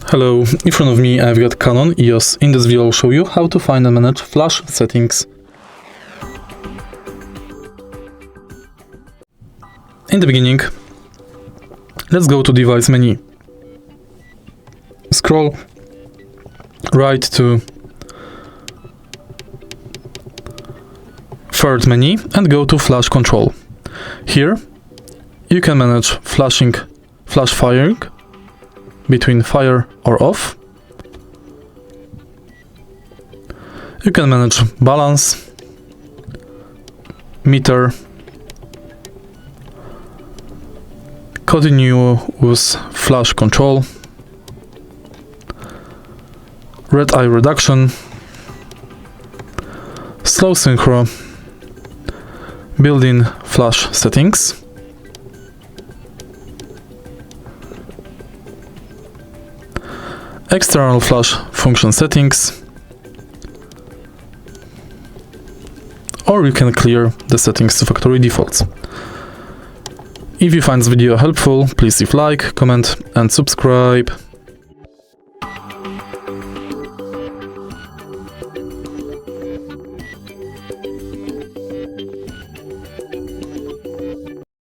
Hello, in front of me I've got Canon EOS. In this video I'll show you how to find and manage flash settings. In the beginning, let's go to device menu. Scroll right to third menu and go to flash control. Here you can manage flash firing between fire or off. You can manage balance, meter, continuous flash control, red eye reduction, slow synchro, built-in flash settings, external flash function settings, or you can clear the settings to factory defaults. If you find this video helpful, please leave like, comment and subscribe.